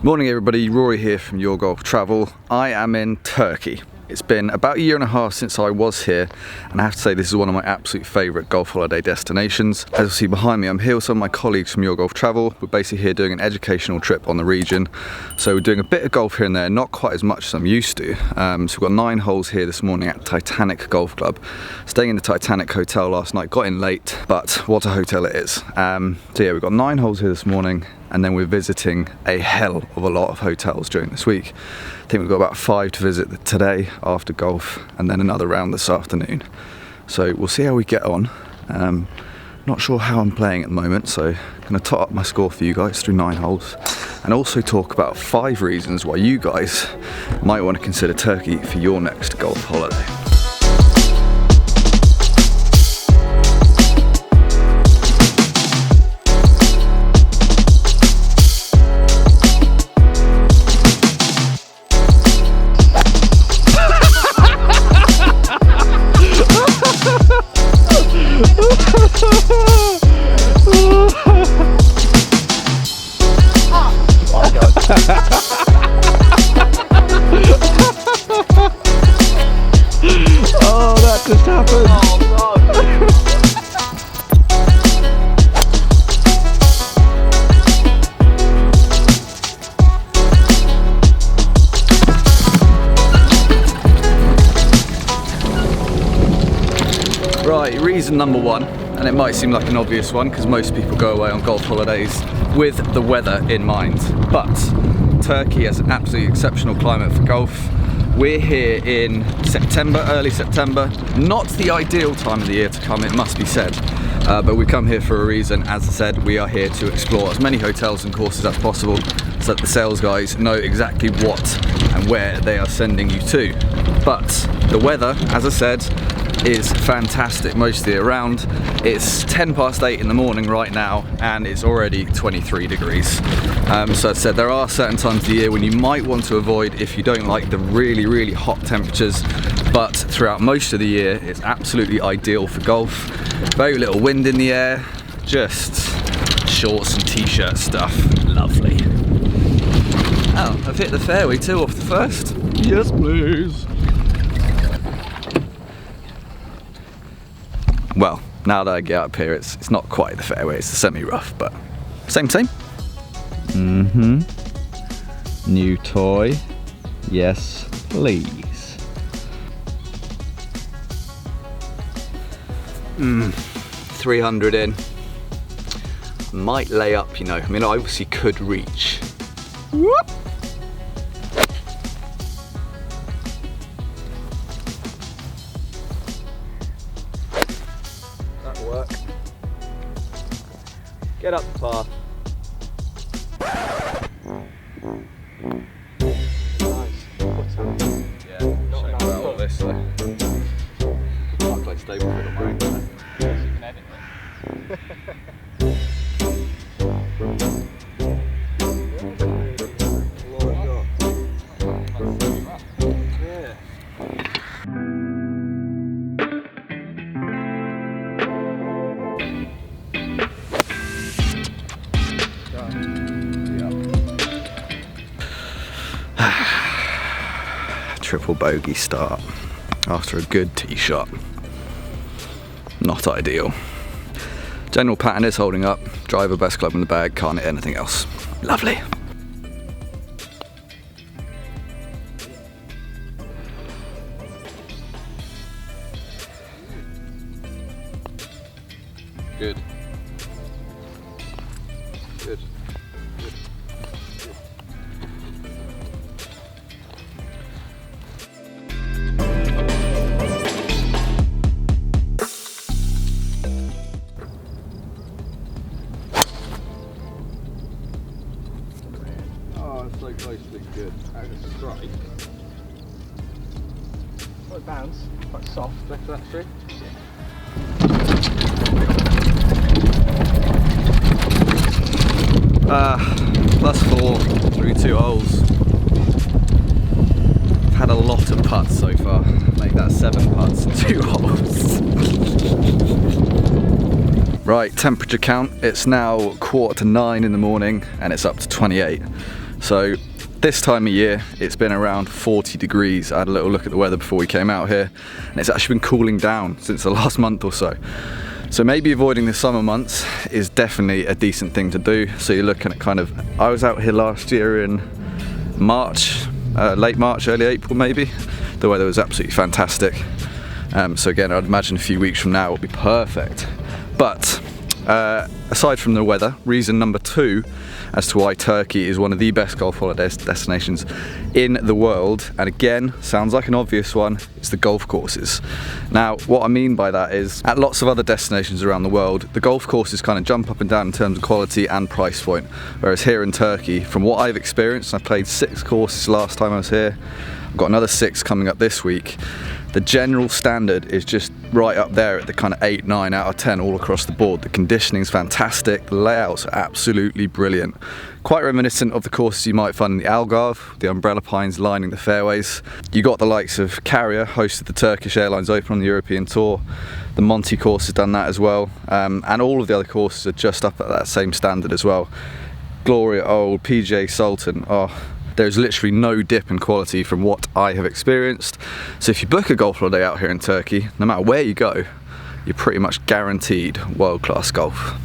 Morning everybody, Rory here from Your Golf Travel. I am in Turkey. It's been about a year and a half since I was here, and I have to say this is one of my absolute favourite golf holiday destinations. As you'll see behind me, I'm here with some of my colleagues from Your Golf Travel. We're basically here doing an educational trip on the region. So we're doing a bit of golf here and there, not quite as much as I'm used to. So we've got 9 holes here this morning at Titanic Golf Club. Staying in the Titanic Hotel last night, got in late, but what a hotel it is. So yeah, we've got 9 holes here this morning, and then we're visiting a hell of a lot of hotels during this week. I think we've got about 5 to visit today after golf, and then another round this afternoon. So we'll see how we get on. Not sure how I'm playing at the moment, so I'm going to tot up my score for you guys through 9 holes, and also talk about 5 reasons why you guys might want to consider Turkey for your next golf holiday. Oh, that just happened. Right, reason number 1, and it might seem like an obvious one because most people go away on golf holidays with the weather in mind, but Turkey has an absolutely exceptional climate for golf. We're here in September, early September, not the ideal time of the year to come, it must be said, but we come here for a reason. As I said, we are here to explore as many hotels and courses as possible so that the sales guys know exactly what and where they are sending you to. But the weather, as I said, is fantastic most of the year round. It's 10 past 8 in the morning right now, and it's already 23 degrees. So as I said, there are certain times of the year when you might want to avoid if you don't like the really hot temperatures, but throughout most of the year it's absolutely ideal for golf. Very little wind in the air, just shorts and t-shirt stuff. Lovely. Oh, I've hit the fairway too off the first. Yes, please. Well, now that I get up here, it's not quite the fairway, it's the semi-rough, but same. New toy. Yes, please. 300 in. Might lay up, you know. I mean, I obviously could reach. Whoop. That'll work. Get up the par. Nice. Yeah, not about all this though. Can't play stable foot on my own. Yes, you can edit it. Triple bogey start after a good tee shot. Not ideal. General pattern is holding up. Driver, best club in the bag, can't hit anything else. Lovely. Good. Good. So close to being good. Out of strike. Quite bounce, quite soft left to that tree. +4 through 2 holes. I've had a lot of putts so far. Make that 7 putts in 2 holes. Right, temperature count. It's now 8:45 in the morning and it's up to 28. So this time of year, it's been around 40 degrees. I had a little look at the weather before we came out here, and it's actually been cooling down since the last month or so. So maybe avoiding the summer months is definitely a decent thing to do. So you're looking at kind of, I was out here last year in March, late March, early April maybe. The weather was absolutely fantastic. So again, I'd imagine a few weeks from now it will be perfect. But aside from the weather, reason number 2 as to why Turkey is one of the best golf holiday destinations in the world, and again, sounds like an obvious one, it's the golf courses. Now, what I mean by that is, at lots of other destinations around the world, the golf courses kind of jump up and down in terms of quality and price point, whereas here in Turkey, from what I've experienced, I played 6 courses last time I was here, I've got another 6 coming up this week. The general standard is just right up there at the kind of 8, 9 out of 10 all across the board. The conditioning's fantastic, the layouts are absolutely brilliant. Quite reminiscent of the courses you might find in the Algarve, the umbrella pines lining the fairways. You got the likes of Carrier, hosted the Turkish Airlines Open on the European Tour. The Monty course has done that as well. And all of the other courses are just up at that same standard as well. Gloria Old, PGA Sultan, there's literally no dip in quality from what I have experienced. So if you book a golf holiday out here in Turkey, no matter where you go, you're pretty much guaranteed world-class golf.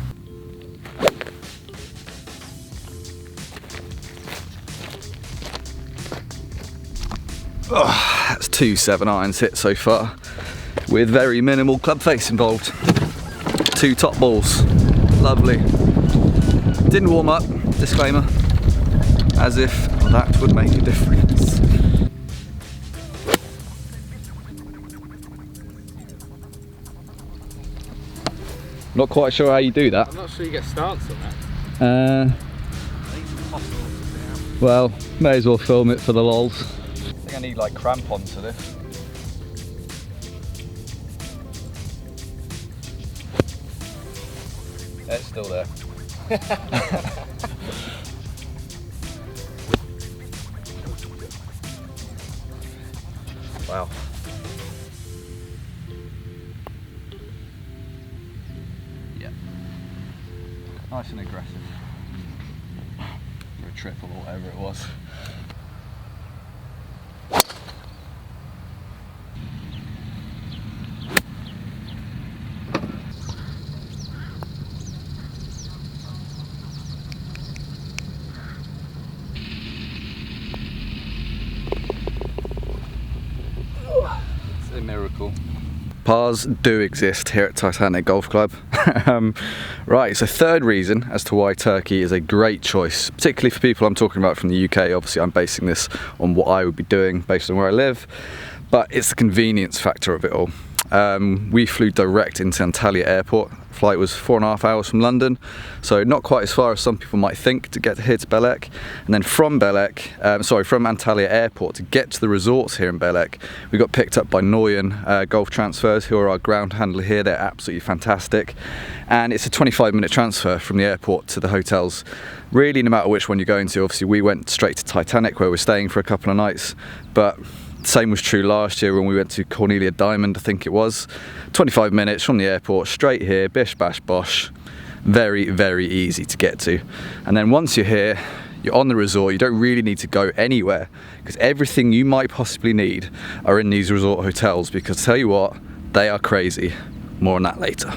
That's 2 7-irons hit so far, with very minimal club face involved. 2 top balls, lovely. Didn't warm up, disclaimer, as if that would make a difference. Not quite sure how you do that. I'm not sure you get stance on that. Well, may as well film it for the lols. I think I need like crampons for this. It's still there. Wow. Yeah. Nice and aggressive. For a triple or whatever it was. A miracle. Pars do exist here at Titanic Golf Club. Right, so third reason as to why Turkey is a great choice, particularly for people I'm talking about from the UK. Obviously I'm basing this on what I would be doing based on where I live, but it's the convenience factor of it all. We flew direct into Antalya Airport. Flight was 4.5 hours from London, so not quite as far as some people might think to get here to Belek. And then from from Antalya Airport to get to the resorts here in Belek, we got picked up by Noyan Golf Transfers, who are our ground handler here. They're absolutely fantastic, and it's a 25-minute transfer from the airport to the hotels. Really, no matter which one you're going to. Obviously, we went straight to Titanic, where we're staying for a couple of nights, but same was true last year when we went to Cornelia Diamond, I think it was. 25 minutes from the airport, straight here, bish bash bosh. Very, very easy to get to. And then once you're here, you're on the resort, you don't really need to go anywhere, because everything you might possibly need are in these resort hotels, because tell you what, they are crazy. More on that later.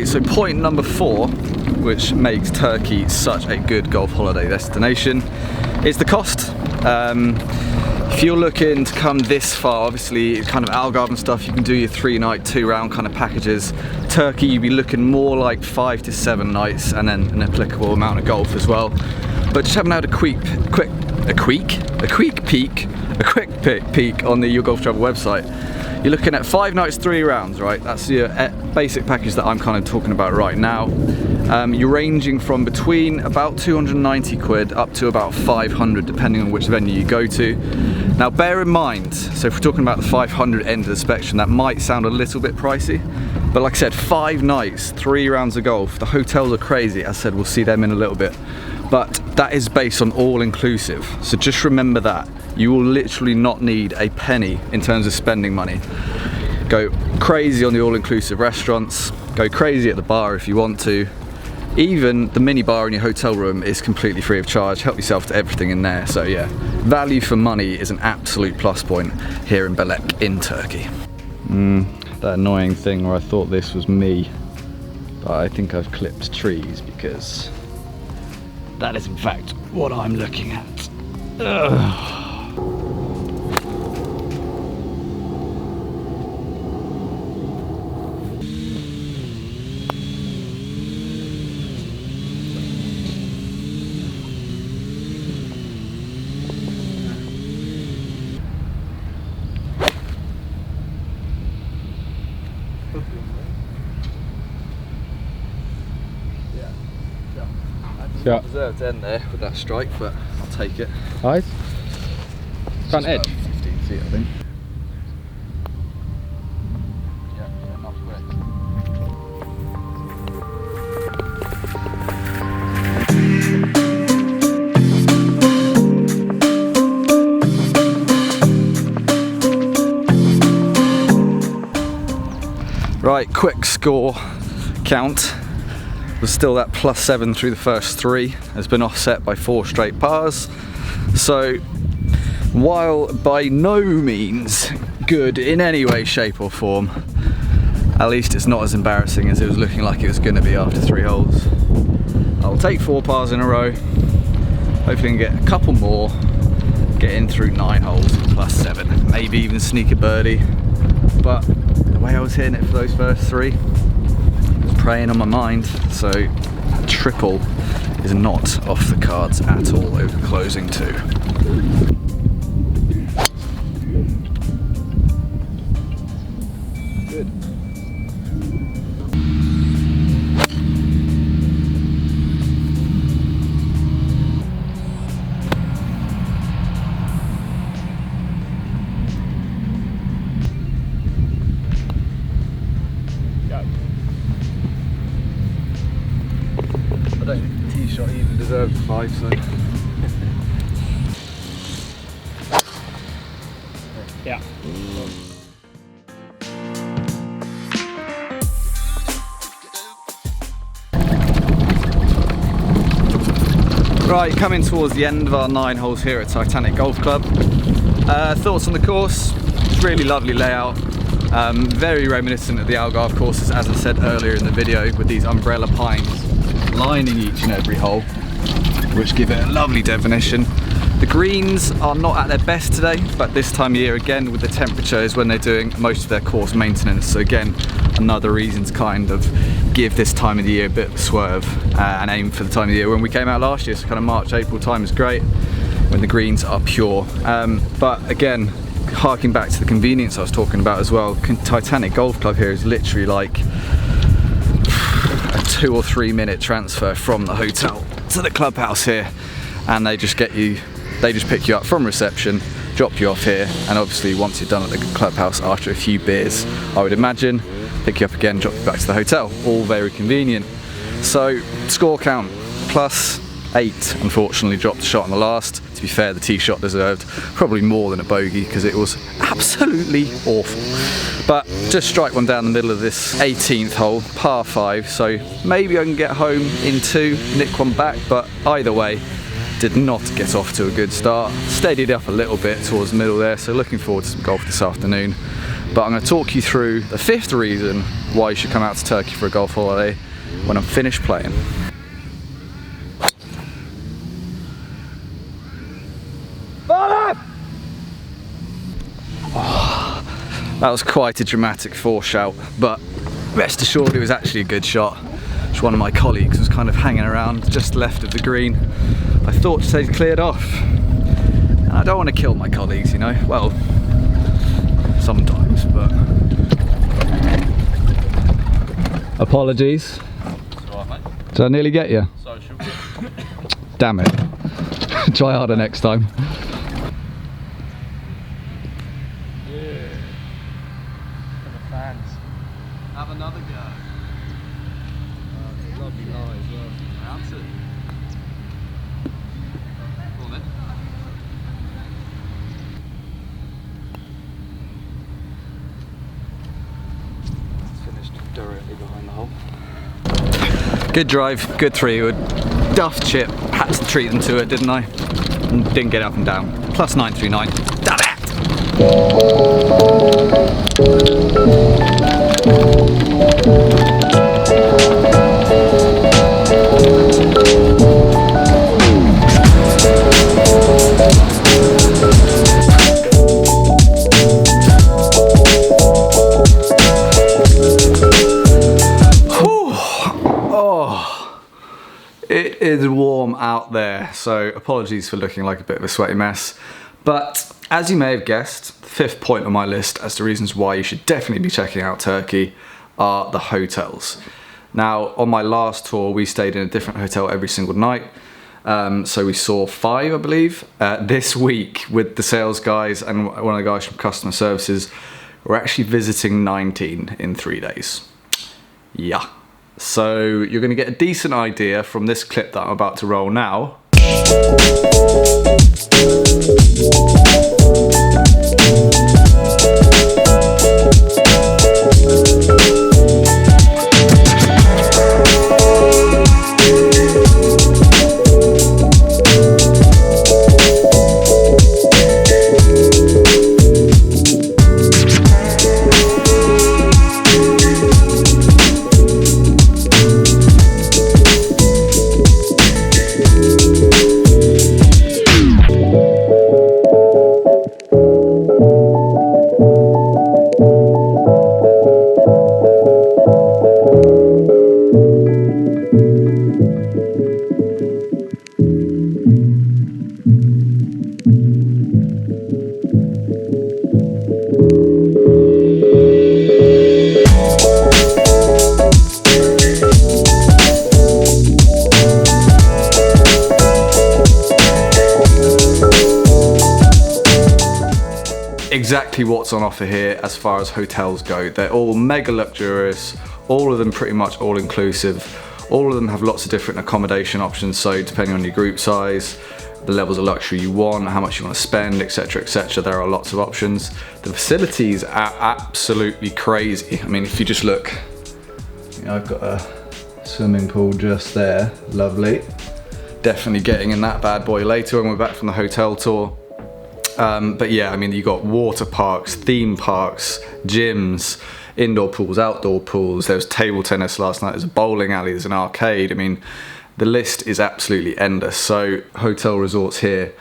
so point number 4, which makes Turkey such a good golf holiday destination, is the cost. If you're looking to come this far, obviously it's kind of Algarve and stuff, you can do your 3-night, 2-round kind of packages. Turkey, you'd be looking more like 5 to 7 nights and then an applicable amount of golf as well. But just having had a quick peek on the Your Golf Travel website, you're looking at 5 nights, 3 rounds, right? That's your basic package that I'm kind of talking about right now. You're ranging from between about 290 quid up to about 500, depending on which venue you go to. Now bear in mind, so if we're talking about the 500 end of the spectrum, that might sound a little bit pricey, but like I said, 5 nights, 3 rounds of golf. The hotels are crazy. As I said, we'll see them in a little bit. But that is based on all-inclusive, so just remember that. You will literally not need a penny in terms of spending money. Go crazy on the all-inclusive restaurants, go crazy at the bar if you want to. Even the mini bar in your hotel room is completely free of charge. Help yourself to everything in there. So yeah, value for money is an absolute plus point here in Belek in Turkey. That annoying thing where I thought this was me, but I think I've clipped trees because that is in fact what I'm looking at. Ugh. Yeah. Deserved end there with that strike, but I'll take it. Nice. Front edge. 15 feet, I think. Yeah, not quick. Right, quick score count. Was still that +7 through the first 3, has been offset by 4 straight pars. So while by no means good in any way, shape or form, at least it's not as embarrassing as it was looking like it was going to be after 3 holes. I'll take 4 pars in a row, hopefully I can get a couple more, get in through 9 holes +7, maybe even sneak a birdie. But the way I was hitting it for those first 3, preying on my mind, so a triple is not off the cards at all over closing 2. Good. I don't think the tee shot even deserves a 5, so. Yeah. Right, coming towards the end of our 9 holes here at Titanic Golf Club. Thoughts on the course? Really lovely layout. Very reminiscent of the Algarve courses, as I said earlier in the video, with these umbrella pines lining each and every hole, which give it a lovely definition. The greens are not at their best today, but this time of year again with the temperature is when they're doing most of their course maintenance. So again, another reason to kind of give this time of the year a bit of a swerve and aim for the time of the year when we came out last year. So kind of March, April time is great when the greens are pure. But again, harking back to the convenience I was talking about as well, Titanic Golf Club here is literally like a 2 or 3 minute transfer from the hotel to the clubhouse here, and they just pick you up from reception, drop you off here, and obviously once you're done at the clubhouse after a few beers, I would imagine, pick you up again, drop you back to the hotel. All very convenient. So score count +8, unfortunately dropped the shot on the last. To be fair, the tee shot deserved probably more than a bogey because it was absolutely awful. But just strike one down the middle of this 18th hole, par 5, so maybe I can get home in 2, nick one back, but either way, did not get off to a good start. Steadied up a little bit towards the middle there, so looking forward to some golf this afternoon. But I'm going to talk you through the 5th reason why you should come out to Turkey for a golf holiday when I'm finished playing. That was quite a dramatic foreshout, but rest assured it was actually a good shot. Which one of my colleagues was kind of hanging around just left of the green. I thought they'd cleared off. And I don't want to kill my colleagues, you know. Well, sometimes, but... Apologies. It's alright, mate. Did I nearly get you? Social. Damn it. Try harder next time. Yeah. For the fans. Have another go. It's a lovely lie as well. Bounce it. Go on then. Finished directly behind the hole. Good drive, good 3-wood. Duff chip, had to treat them to it, didn't I? And didn't get up and down. Plus 939. Damn it! It is warm out there, so apologies for looking like a bit of a sweaty mess. But as you may have guessed, the 5th point on my list as to reasons why you should definitely be checking out Turkey are the hotels. Now, on my last tour, we stayed in a different hotel every single night. So we saw 5, I believe. This week, with the sales guys and one of the guys from customer services, we're actually visiting 19 in 3 days. Yeah. So you're going to get a decent idea from this clip that I'm about to roll now. Exactly what's on offer here as far as hotels go. They're all mega luxurious, all of them pretty much all inclusive. All of them have lots of different accommodation options, so depending on your group size, the levels of luxury you want, how much you want to spend, etc, etc, there are lots of options. The facilities are absolutely crazy. I mean, if you just look, you know, I've got a swimming pool just there, lovely. Definitely getting in that bad boy later when we're back from the hotel tour. But yeah, I mean, you got water parks, theme parks, gyms, indoor pools, outdoor pools. There was table tennis last night, there's a bowling alley, there's an arcade. I mean, the list is absolutely endless. So hotel resorts here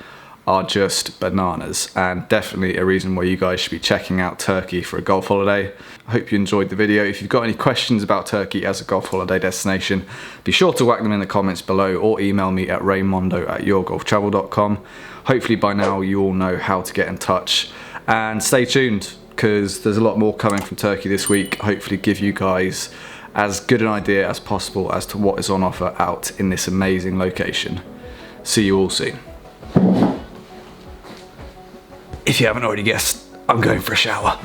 are just bananas, and definitely a reason why you guys should be checking out Turkey for a golf holiday. I hope you enjoyed the video. If you've got any questions about Turkey as a golf holiday destination, be sure to whack them in the comments below or email me at raymondo@yourgolftravel.com. Hopefully by now you all know how to get in touch, and stay tuned because there's a lot more coming from Turkey this week. Hopefully give you guys as good an idea as possible as to what is on offer out in this amazing location. See you all soon. If you haven't already guessed, I'm going for a shower.